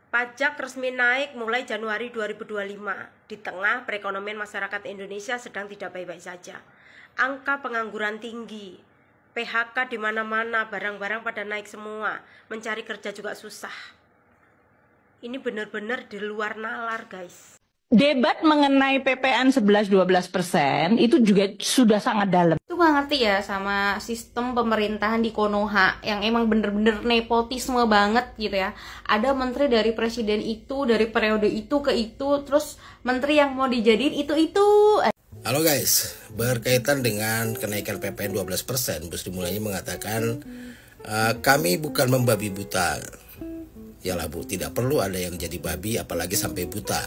Pajak resmi naik mulai Januari 2025 di tengah perekonomian masyarakat Indonesia sedang tidak baik-baik saja. Angka pengangguran tinggi, PHK di mana-mana, barang-barang pada naik semua, mencari kerja juga susah. Ini benar-benar di luar nalar, guys. Debat mengenai PPN 11-12% itu juga sudah sangat dalam. Itu gak ngerti ya sama sistem pemerintahan di Konoha yang emang bener-bener nepotisme banget gitu ya. Ada menteri dari presiden itu, dari periode itu ke itu, terus menteri yang mau dijadiin itu. Halo guys, berkaitan dengan kenaikan PPN 12%, Bu Sri Mulyani mengatakan kami bukan membabi buta. Yalah Bu, tidak perlu ada yang jadi babi apalagi sampai buta.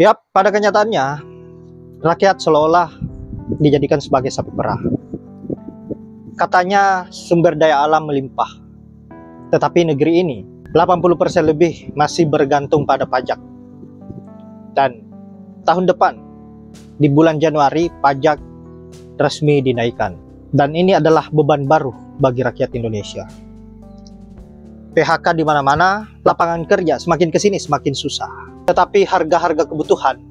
Ya, pada kenyataannya rakyat seolah-olah dijadikan sebagai sapi perah. Katanya sumber daya alam melimpah, tetapi negeri ini 80% lebih masih bergantung pada pajak. Dan tahun depan di bulan Januari pajak resmi dinaikkan. Dan ini adalah beban baru bagi rakyat Indonesia. PHK di mana-mana, lapangan kerja semakin kesini semakin susah. Tetapi harga-harga kebutuhan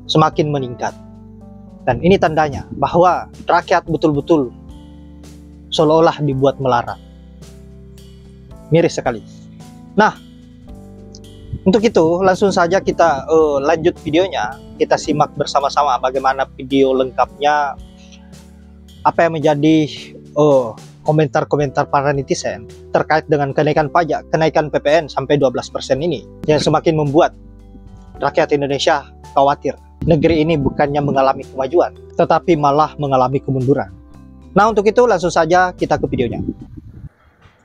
semakin meningkat. Dan ini tandanya bahwa rakyat betul-betul seolah-olah dibuat melarat. Miris sekali. Nah, untuk itu langsung saja kita lanjut videonya. Kita simak bersama-sama bagaimana video lengkapnya, apa yang menjadi komentar-komentar para netizen terkait dengan kenaikan pajak, kenaikan PPN sampai 12% ini yang semakin membuat rakyat Indonesia khawatir. Negeri ini bukannya mengalami kemajuan, tetapi malah mengalami kemunduran. Nah, untuk itu langsung saja kita ke videonya.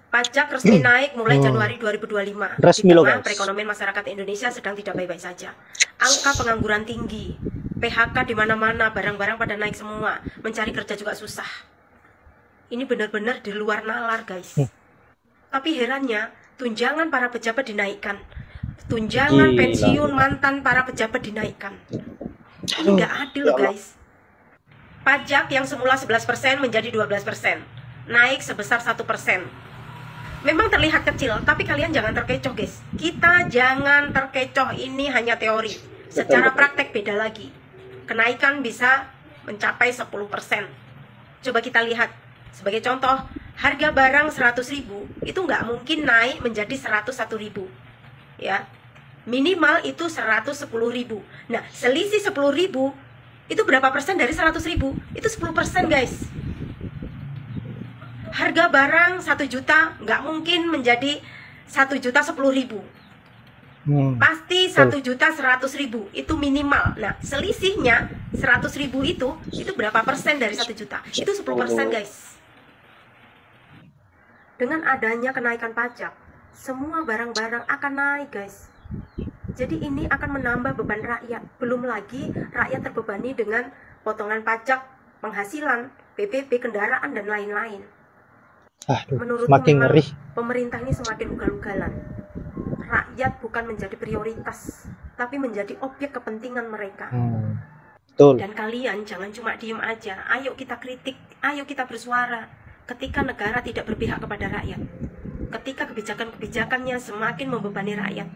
Pajak resmi naik mulai Januari 2025 resmi di loh, tengah guys. perekonomian masyarakat Indonesia sedang tidak baik-baik saja. Angka pengangguran tinggi, PHK di mana-mana, barang-barang pada naik semua, mencari kerja juga susah. Ini benar-benar di luar nalar, guys. Tapi herannya, tunjangan para pejabat dinaikkan. Tunjangan pensiun mantan para pejabat dinaikkan. Ini nggak adil loh, guys. Pajak yang semula 11% menjadi 12%. Naik sebesar 1%. Memang terlihat kecil, tapi kalian jangan terkecoh, guys. Kita jangan terkecoh, ini hanya teori. Secara praktek beda lagi. Kenaikan bisa mencapai 10%. Coba kita lihat. Sebagai contoh, harga barang 100.000 itu nggak mungkin naik menjadi 101.000, ya. Minimal itu 110.000. Nah, selisih 10.000 itu berapa persen dari 100.000? Itu 10%, guys. Harga barang 1 juta nggak mungkin menjadi 1.010.000. Pasti 1.100.000 itu minimal. Nah, selisihnya 100.000 itu berapa persen dari 1 juta? Itu 10%, guys. Dengan adanya kenaikan pajak, semua barang-barang akan naik, guys. Jadi ini akan menambah beban rakyat. Belum lagi rakyat terbebani dengan potongan pajak, penghasilan, PPP, kendaraan, dan lain-lain. Menurutku semakin memang ngeri. pemerintah ini semakin ugal-ugalan. Rakyat bukan menjadi prioritas, tapi menjadi objek kepentingan mereka. Betul. Dan kalian jangan cuma diem aja. Ayo kita kritik, ayo kita bersuara. Ketika negara tidak berpihak kepada rakyat, ketika kebijakan-kebijakannya semakin membebani rakyat.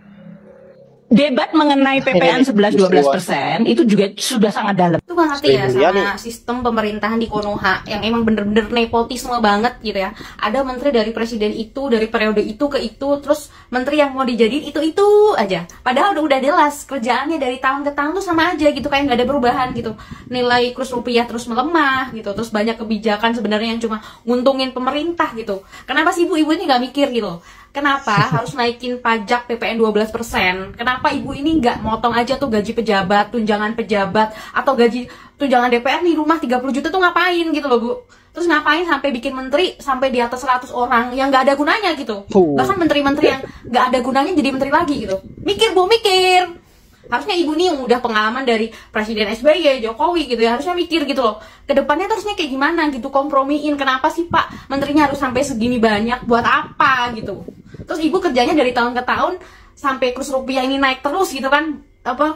Debat mengenai PPN 11-12% itu juga sudah sangat dalam. Itu gak ngerti ya sama sistem pemerintahan di Konoha yang emang bener-bener nepotisme banget gitu ya. Ada menteri dari presiden itu, dari periode itu ke itu, terus menteri yang mau dijadiin itu aja. Padahal udah jelas kerjaannya dari tahun ke tahun tuh sama aja gitu, kayak nggak ada perubahan gitu. Nilai kurs rupiah terus melemah gitu, terus banyak kebijakan sebenarnya yang cuma nguntungin pemerintah gitu. Kenapa sih ibu-ibu ini nggak mikir gitu? Kenapa harus naikin pajak PPN 12%? Kenapa ibu ini nggak motong aja tuh gaji pejabat, tunjangan pejabat, atau gaji tunjangan DPR nih rumah 30 juta tuh ngapain gitu loh, Bu? Terus ngapain sampai bikin menteri sampai di atas 100 orang yang nggak ada gunanya gitu? Bahkan menteri-menteri yang nggak ada gunanya jadi menteri lagi gitu. Mikir, Bu, mikir. Harusnya ibu nih yang udah pengalaman dari Presiden SBY, Jokowi gitu ya, harusnya mikir gitu loh. Kedepannya harusnya kayak gimana gitu, kompromiin. Kenapa sih Pak menterinya harus sampai segini banyak, buat apa gitu. Terus ibu kerjanya dari tahun ke tahun sampai kurs rupiah ini naik terus gitu kan.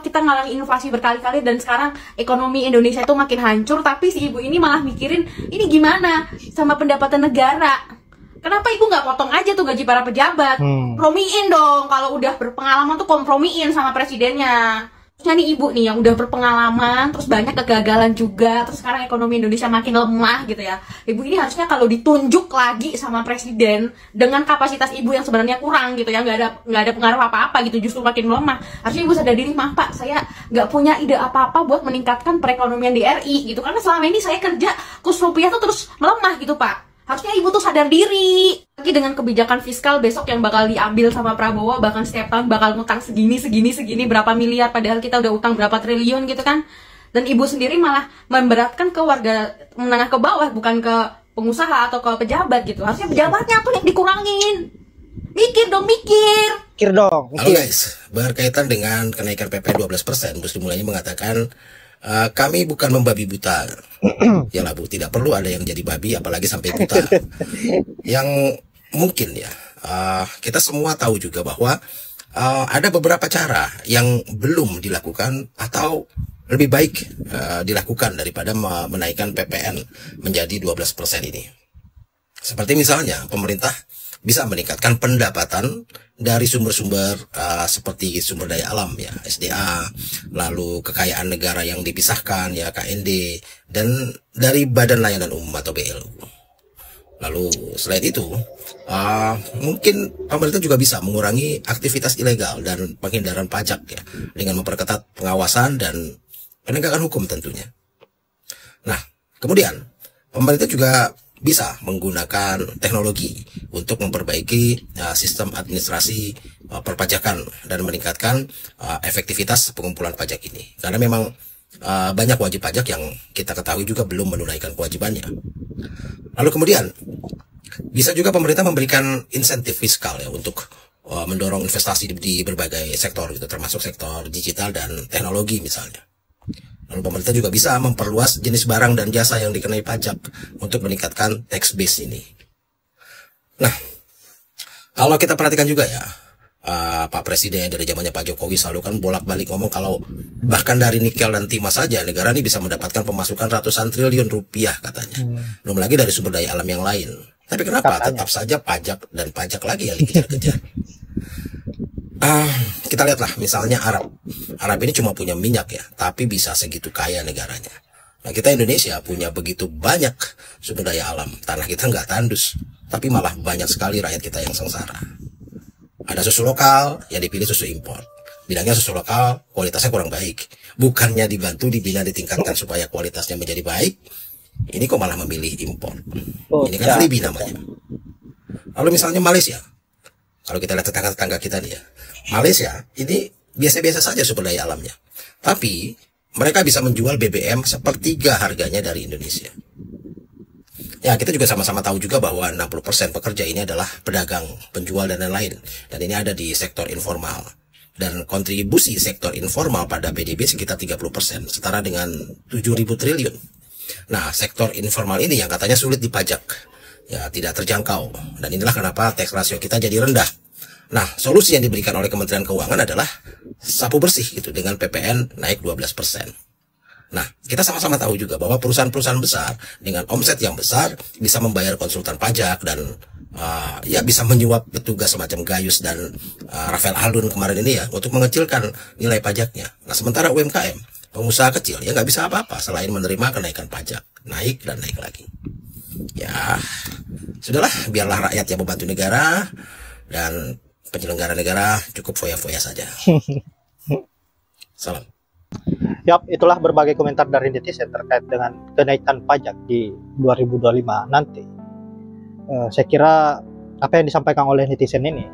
Kita ngalamin inovasi berkali-kali dan sekarang ekonomi Indonesia itu makin hancur, tapi si ibu ini malah mikirin ini gimana sama pendapatan negara. Kenapa ibu nggak potong aja tuh gaji para pejabat? Promiin dong, kalau udah berpengalaman tuh kompromiin sama presidennya. Terusnya nih ibu nih yang udah berpengalaman, terus banyak kegagalan juga, terus sekarang ekonomi Indonesia makin lemah gitu ya. Ibu ini harusnya kalau ditunjuk lagi sama presiden dengan kapasitas ibu yang sebenarnya kurang gitu ya, nggak ada pengaruh apa-apa gitu, justru makin melemah. Harusnya ibu sadar diri, maaf Pak, saya nggak punya ide apa-apa buat meningkatkan perekonomian di RI gitu, karena selama ini saya kerja kurs rupiah tuh terus melemah gitu Pak. Harusnya ibu tuh sadar diri. Lagi dengan kebijakan fiskal besok yang bakal diambil sama Prabowo, bahkan setiap tahun bakal ngutang segini berapa miliar, padahal kita udah utang berapa triliun gitu kan. Dan ibu sendiri malah memberatkan ke warga menengah ke bawah, bukan ke pengusaha atau ke pejabat gitu. Harusnya pejabatnya tuh yang dikurangin. Mikir dong, mikir dong. Halo guys, berkaitan dengan kenaikan PPN 12%, Bu Sri Mulyani mengatakan kami bukan membabi buta. Ya lah Bu, tidak perlu ada yang jadi babi apalagi sampai buta. Yang mungkin ya, kita semua tahu juga bahwa ada beberapa cara yang belum dilakukan atau lebih baik dilakukan daripada menaikkan PPN menjadi 12% ini. Seperti misalnya pemerintah bisa meningkatkan pendapatan dari sumber-sumber seperti sumber daya alam ya, SDA, lalu kekayaan negara yang dipisahkan ya, KND, dan dari Badan Layanan Umum atau BLU. Lalu selain itu mungkin pemerintah juga bisa mengurangi aktivitas ilegal dan penghindaran pajak ya, dengan memperketat pengawasan dan penegakan hukum tentunya. Nah, kemudian pemerintah juga bisa menggunakan teknologi untuk memperbaiki sistem administrasi perpajakan dan meningkatkan efektivitas pengumpulan pajak ini. Karena memang banyak wajib pajak yang kita ketahui juga belum menunaikan kewajibannya. Lalu kemudian bisa juga pemerintah memberikan insentif fiskal ya untuk mendorong investasi di berbagai sektor gitu, termasuk sektor digital dan teknologi misalnya. Lalu pemerintah juga bisa memperluas jenis barang dan jasa yang dikenai pajak untuk meningkatkan tax base ini. Nah, kalau kita perhatikan juga ya, Pak Presiden dari zamannya Pak Jokowi selalu kan bolak-balik ngomong kalau bahkan dari nikel dan timah saja negara ini bisa mendapatkan pemasukan ratusan triliun rupiah katanya. Belum lagi dari sumber daya alam yang lain. Tapi kenapa tetap saja pajak dan pajak lagi yang dikejar-kejar? Kita lihatlah misalnya Arab ini cuma punya minyak ya, tapi bisa segitu kaya negaranya. Nah, kita Indonesia punya begitu banyak sumber daya alam, tanah kita nggak tandus, tapi malah banyak sekali rakyat kita yang sengsara. Ada susu lokal, yang dipilih susu impor. Bilangnya susu lokal, kualitasnya kurang baik. Bukannya dibantu, dibina, ditingkatkan supaya kualitasnya menjadi baik, ini kok malah memilih impor. Ini kan alibi namanya. Lalu misalnya Malaysia, kalau kita lihat tetangga-tetangga kita nih ya, Malaysia ini biasa-biasa saja sumber daya alamnya, tapi mereka bisa menjual BBM sepertiga harganya dari Indonesia. Ya, kita juga sama-sama tahu juga bahwa 60% pekerja ini adalah pedagang, penjual, dan lain-lain. Dan ini ada di sektor informal. Dan kontribusi sektor informal pada PDB sekitar 30%, setara dengan 7.000 triliun. Nah, sektor informal ini yang katanya sulit dipajak, ya tidak terjangkau. Dan inilah kenapa tax ratio kita jadi rendah. Nah, solusi yang diberikan oleh Kementerian Keuangan adalah sapu bersih gitu dengan PPN naik 12%. Nah, kita sama-sama tahu juga bahwa perusahaan-perusahaan besar dengan omset yang besar bisa membayar konsultan pajak dan ya bisa menyuap petugas semacam Gayus dan Rafael Alun kemarin ini ya untuk mengecilkan nilai pajaknya. Nah, sementara UMKM, pengusaha kecil ya nggak bisa apa-apa selain menerima kenaikan pajak, naik dan naik lagi. Ya, sudahlah, biarlah rakyat yang membantu negara dan penyelenggara negara cukup foya-foya saja. Salam. Yap, itulah berbagai komentar dari netizen terkait dengan kenaikan pajak di 2025 nanti. Saya kira apa yang disampaikan oleh netizen ini,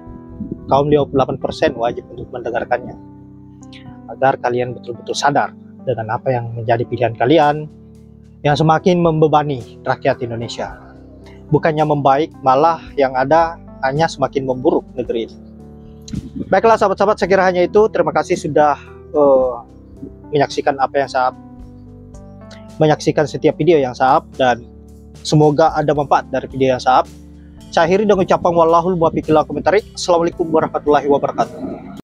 kaum 58% wajib untuk mendengarkannya. Agar kalian betul-betul sadar dengan apa yang menjadi pilihan kalian yang semakin membebani rakyat Indonesia. Bukannya membaik, malah yang ada hanya semakin memburuk negeri ini. Baiklah sahabat-sahabat, saya kira hanya itu. Terima kasih sudah menyaksikan menyaksikan setiap video yang saya up, dan semoga ada manfaat dari video yang saya up. Saya akhiri dengan ucapan wallahul muwaffiq ila aqwamit thoriq. Assalamualaikum warahmatullahi wabarakatuh.